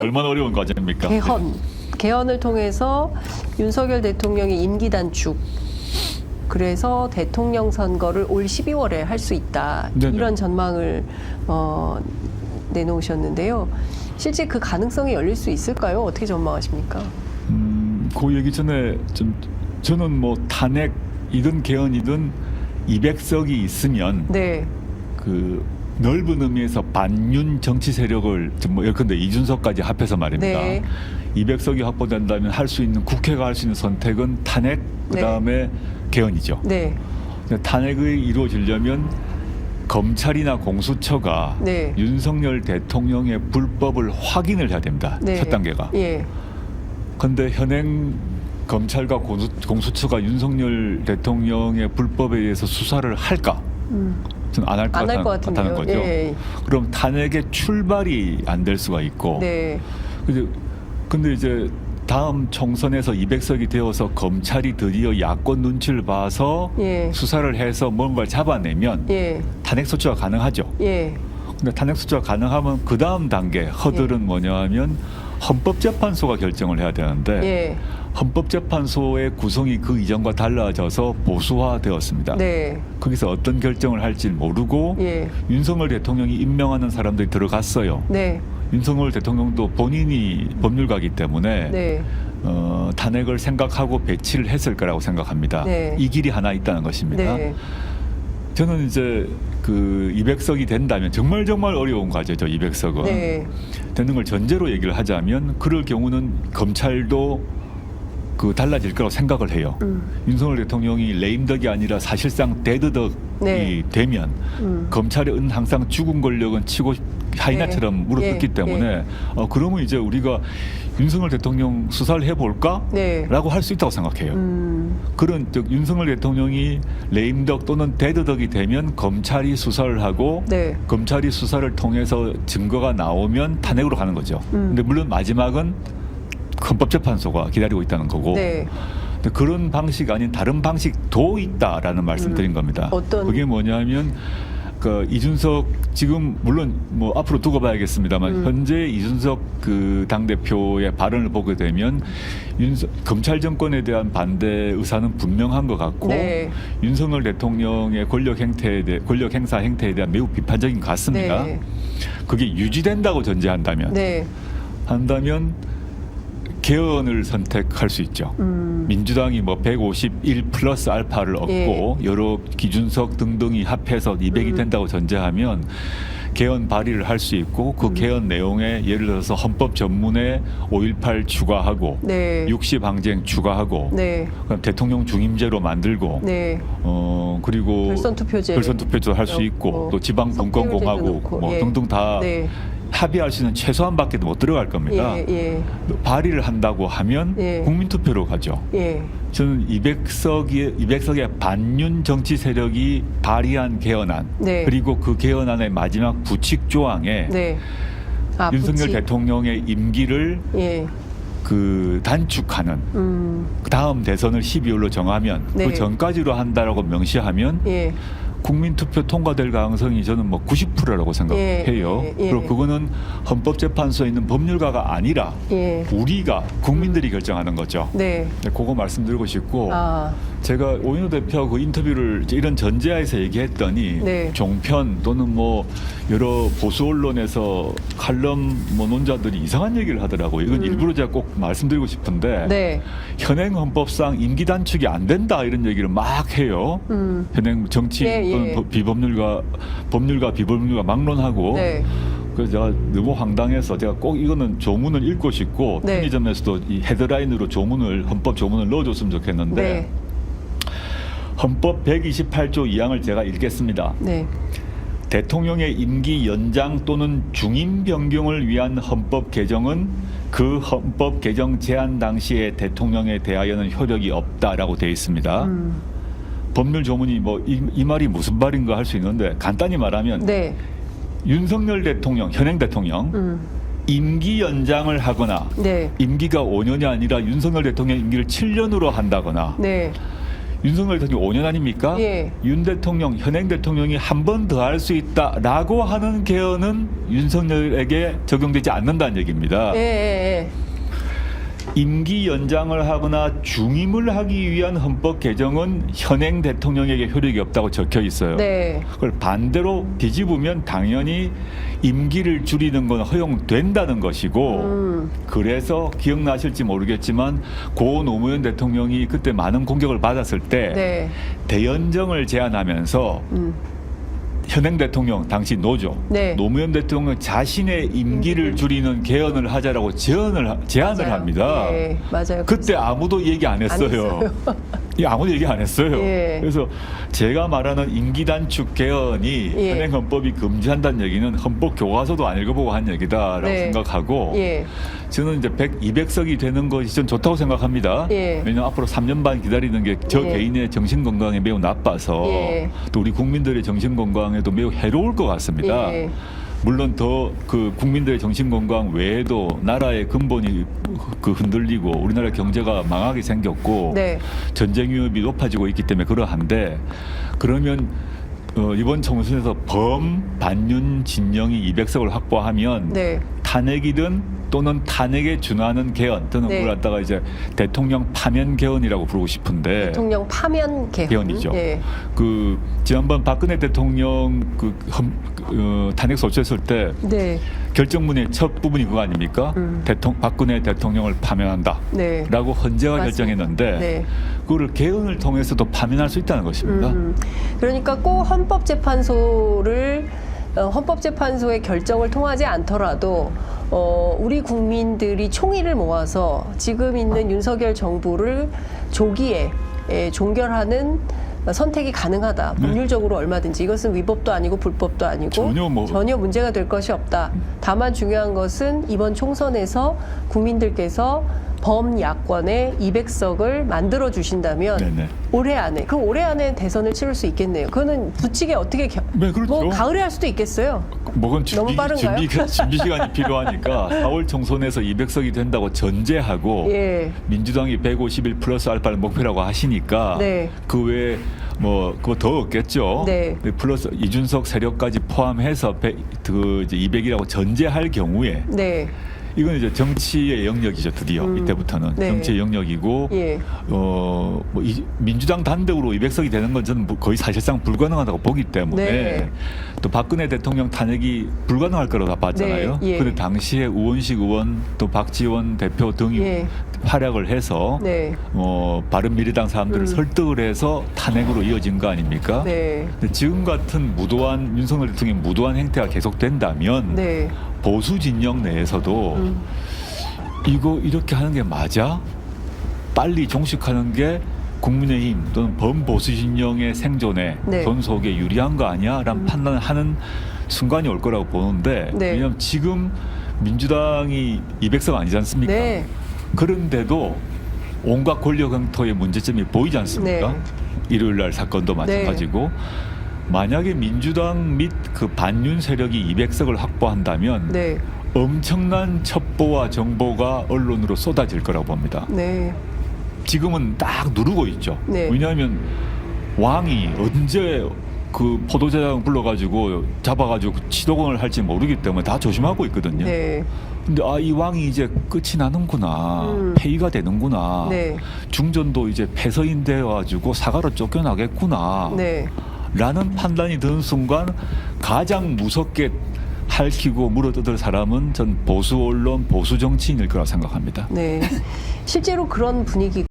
얼마나 어려운 과정입니까? 개헌을 통해서 윤석열 대통령의 임기 단축, 그래서 대통령 선거를 올 12월에 할 수 있다. 네네. 이런 전망을 내놓으셨는데요. 실제 그 가능성이 열릴 수 있을까요? 어떻게 전망하십니까? 그 얘기 전에 저는 뭐 탄핵이든 개헌이든 200석이 있으면 네, 그 넓은 의미에서 반윤 정치 세력을 뭐 예컨대 이준석까지 합해서 말입니다. 네. 200석이 확보된다면 할 수 있는 국회가 할 수 있는 선택은 탄핵 그다음에 개헌이죠. 네, 근데 탄핵이 이루어지려면 검찰이나 공수처가 네. 윤석열 대통령의 불법을 확인을 해야 됩니다. 네. 첫 단계가. 예, 그런데 현행 검찰과 공수처가 윤석열 대통령의 불법에 대해서 수사를 할까? 저는 안 할 것 안 할 것 같다는 같은데요. 거죠. 예. 그럼 탄핵의 출발이 안 될 수가 있고. 네, 근데 이제 다음 총선에서 200석이 되어서 검찰이 드디어 야권 눈치를 봐서 예. 수사를 해서 뭔가를 잡아내면 예, 탄핵 소추가 가능하죠. 예, 근데 탄핵 소추가 가능하면 그 다음 단계 허들은 뭐냐 하면 헌법재판소가 결정을 해야 되는데 예. 헌법재판소의 구성이 그 이전과 달라져서 보수화되었습니다. 네, 거기서 어떤 결정을 할지 모르고 예. 윤석열 대통령이 임명하는 사람들이 들어갔어요. 네, 윤석열 대통령도 본인이 법률가이기 때문에 네. 탄핵을 생각하고 배치를 했을 거라고 생각합니다. 네. 이 길이 하나 있다는 것입니다. 네. 저는 이제 그 200석이 된다면 정말 어려운 과제죠. 200석은 네. 되는 걸 전제로 얘기를 하자면 그럴 경우는 검찰도 그 달라질 거라고 생각을 해요. 윤석열 대통령이 레임덕이 아니라 사실상 데드덕이 네. 되면 검찰의 항상 죽은 권력은 치고 하이나처럼 네. 무릎 꿇기 예. 때문에 그러면 이제 우리가 윤석열 대통령 수사를 해볼까? 네. 라고 할 수 있다고 생각해요. 그런 즉 윤석열 대통령이 레임덕 또는 데드덕이 되면 검찰이 수사를 하고 네. 검찰이 수사를 통해서 증거가 나오면 탄핵으로 가는 거죠. 근데 물론 마지막은 헌법재판소가 기다리고 있다는 거고. 네. 근데 그런 방식 아닌 다른 방식도 있다라는 말씀드린 겁니다. 어떤? 그게 뭐냐면 그 이준석 지금 물론 뭐 앞으로 두고 봐야겠습니다만 현재 이준석 그 당 대표의 발언을 보게 되면 검찰 정권에 대한 반대 의사는 분명한 것 같고 네. 윤석열 대통령의 권력 행사 행태에 대한 매우 비판적인 것 같습니다. 네. 그게 유지된다고 전제한다면 네. 개헌을 선택할 수 있죠. 민주당이 뭐 151 플러스 알파를 얻고 예. 여러 기준석 등등이 합해서 200이 된다고 전제하면 개헌 발의를 할 수 있고 그 개헌 내용에 예를 들어서 헌법 전문에 5.18 추가하고 네. 60 항쟁 추가하고 네. 그럼 대통령 중임제로 만들고 네. 그리고 결선 투표제 할 수 있고 또 지방 분권공화국 뭐 예. 등등 다 네. 합의할 수 있는 최소한밖에 못 들어갈 겁니다. 예. 예. 발의를 한다고 하면 예. 국민투표로 가죠. 예. 저는 200석의 반윤 정치 세력이 발의한 개헌안 네. 그리고 그 개헌안의 마지막 부칙 조항에 네. 윤석열 부칙. 대통령의 임기를 예. 그 단축하는 그 다음 대선을 12월로 정하면 네. 그 전까지로 한다라고 명시하면 예. 국민투표 통과될 가능성이 저는 뭐 90%라고 생각해요. 예. 그리고 그거는 헌법재판소에 있는 법률가가 아니라 예. 우리가 국민들이 결정하는 거죠. 네. 네, 그거 말씀드리고 싶고 아. 제가 오인호 대표 그 인터뷰를 이제 이런 전제하에서 얘기했더니 네. 종편 또는 뭐 여러 보수 언론에서 칼럼 뭐 논자들이 이상한 얘기를 하더라고요. 이건 일부러 제가 꼭 말씀드리고 싶은데 네. 현행 헌법상 임기 단축이 안 된다 이런 얘기를 막 해요. 현행 정치 예, 또는 예. 법률가 비법률가 막론하고 네. 그래서 제가 너무 황당해서 제가 꼭 이거는 조문을 읽고 싶고 네. 편의점에서도 이 헤드라인으로 헌법 조문을 넣어줬으면 좋겠는데 네. 헌법 128조 2항을 제가 읽겠습니다. 네. 대통령의 임기 연장 또는 중임 변경을 위한 헌법 개정은 그 헌법 개정 제안 당시에 대통령에 대하여는 효력이 없다라고 되어 있습니다. 법률 조문이 뭐 이 말이 무슨 말인가 할 수 있는데 간단히 말하면 네. 윤석열 대통령, 현행 대통령 임기 연장을 하거나 네. 임기가 5년이 아니라 윤석열 대통령 임기를 7년으로 한다거나 네. 윤석열 대통령 5년 아닙니까? 예. 윤 대통령, 현행 대통령이 한 번 더 할 수 있다라고 하는 개헌은 윤석열에게 적용되지 않는다는 얘기입니다. 예, 예, 임기 연장을 하거나 중임을 하기 위한 헌법 개정은 현행 대통령에게 효력이 없다고 적혀 있어요. 네. 그걸 반대로 뒤집으면 당연히 임기를 줄이는 건 허용된다는 것이고 그래서 기억나실지 모르겠지만 고 노무현 대통령이 그때 많은 공격을 받았을 때 네. 대연정을 제안하면서 현행 대통령 당시 노조 네. 노무현 대통령 자신의 임기를 줄이는 개헌을 하자라고 제안을 맞아요. 합니다. 예, 맞아요. 그때 아무도 얘기 안 했어요. 예, 아무도 얘기 안 했어요. 예. 그래서 제가 말하는 임기 단축 개헌이 예. 현행 헌법이 금지한다는 얘기는 헌법 교과서도 안 읽어보고 한 얘기다라고 네. 생각하고 예. 저는 이제 200석이 되는 것이 전 좋다고 생각합니다. 예. 왜냐하면 앞으로 3년 반 기다리는 게 저 예. 개인의 정신 건강에 매우 나빠서 예. 또 우리 국민들의 정신 건강에도 매우 해로울 것 같습니다. 예. 물론 더 그 국민들의 정신 건강 외에도 나라의 근본이 그 흔들리고 우리나라 경제가 망하게 생겼고 네. 전쟁 위협이 높아지고 있기 때문에 그러한데 그러면 이번 총선에서 반윤 진영이 200석을 확보하면 네. 탄핵이든 또는 탄핵에 준하는 개헌 또는 네. 그걸 갖다가 이제 대통령 파면 개헌이라고 부르고 싶은데 대통령 파면 개헌. 개헌이죠. 예. 그 지난번 박근혜 대통령 탄핵 소추했을 때 네. 결정문의 첫 부분이 그거 아닙니까? 박근혜 대통령을 파면한다. 네. 라고 헌재가 맞습니다. 결정했는데 네. 그거를 개헌을 통해서도 파면할 수 있다는 것입니다. 그러니까 꼭 헌법재판소의 결정을 통하지 않더라도 우리 국민들이 총의를 모아서 지금 있는 윤석열 정부를 조기에 종결하는 선택이 가능하다. 법률적으로 얼마든지 이것은 위법도 아니고 불법도 아니고 전혀 문제가 될 것이 없다. 다만 중요한 것은 이번 총선에서 국민들께서 범야권의 200석을 만들어 주신다면 네네. 올해 안에 대선을 치를 수 있겠네요. 그거는 부칙에 어떻게 네, 그렇죠. 뭐 가을에 할 수도 있겠어요. 뭐건 너무 빠른가요? 준비 시간이 필요하니까 4월 총선에서 200석이 된다고 전제하고 예. 민주당이 151 플러스 알파를 목표라고 하시니까 네. 그 외에 뭐 그거 더 없겠죠. 네. 플러스 이준석 세력까지 포함해서 이제 200이라고 전제할 경우에 네. 이건 이제 정치의 영역이죠. 드디어 이때부터는 네. 정치의 영역이고 예. 민주당 단독으로 200석이 되는 건 저는 거의 사실상 불가능하다고 보기 때문에 네. 또 박근혜 대통령 탄핵이 불가능할 거라고 봤잖아요. 네. 예. 그런데 당시에 우원식 의원 또 박지원 대표 등이 예. 활약을 해서 네. 바른미래당 사람들을 설득을 해서 탄핵으로 이어진 거 아닙니까? 네. 근데 지금 같은 윤석열 대통령의 무도한 행태가 계속된다면 네. 보수 진영 내에서도 이거 이렇게 하는 게 맞아? 빨리 종식하는 게 국민의힘 또는 범보수 진영의 생존에 네. 존속에 유리한 거 아니야? 라는 판단을 하는 순간이 올 거라고 보는데 네. 왜냐하면 지금 민주당이 200석 아니지 않습니까? 네. 그런데도 온갖 권력 행터의 문제점이 보이지 않습니까? 네. 일요일 날 사건도 마찬가지고 만약에 민주당 및 그 반윤 세력이 200석을 확보한다면 네. 엄청난 첩보와 정보가 언론으로 쏟아질 거라고 봅니다. 네. 지금은 딱 누르고 있죠. 네. 왜냐하면 왕이 언제 그 포도자장 불러가지고 잡아가지고 치도건을 할지 모르기 때문에 다 조심하고 있거든요. 네. 근데 이 왕이 이제 끝이 나는구나, 폐위가 되는구나, 네. 중전도 이제 폐서인 되어가지고 사가로 쫓겨나겠구나. 네. 라는 판단이 드는 순간 가장 무섭게 핥히고 물어뜯을 사람은 전 보수 언론, 보수 정치인일 거라고 생각합니다. 네. 실제로 그런 분위기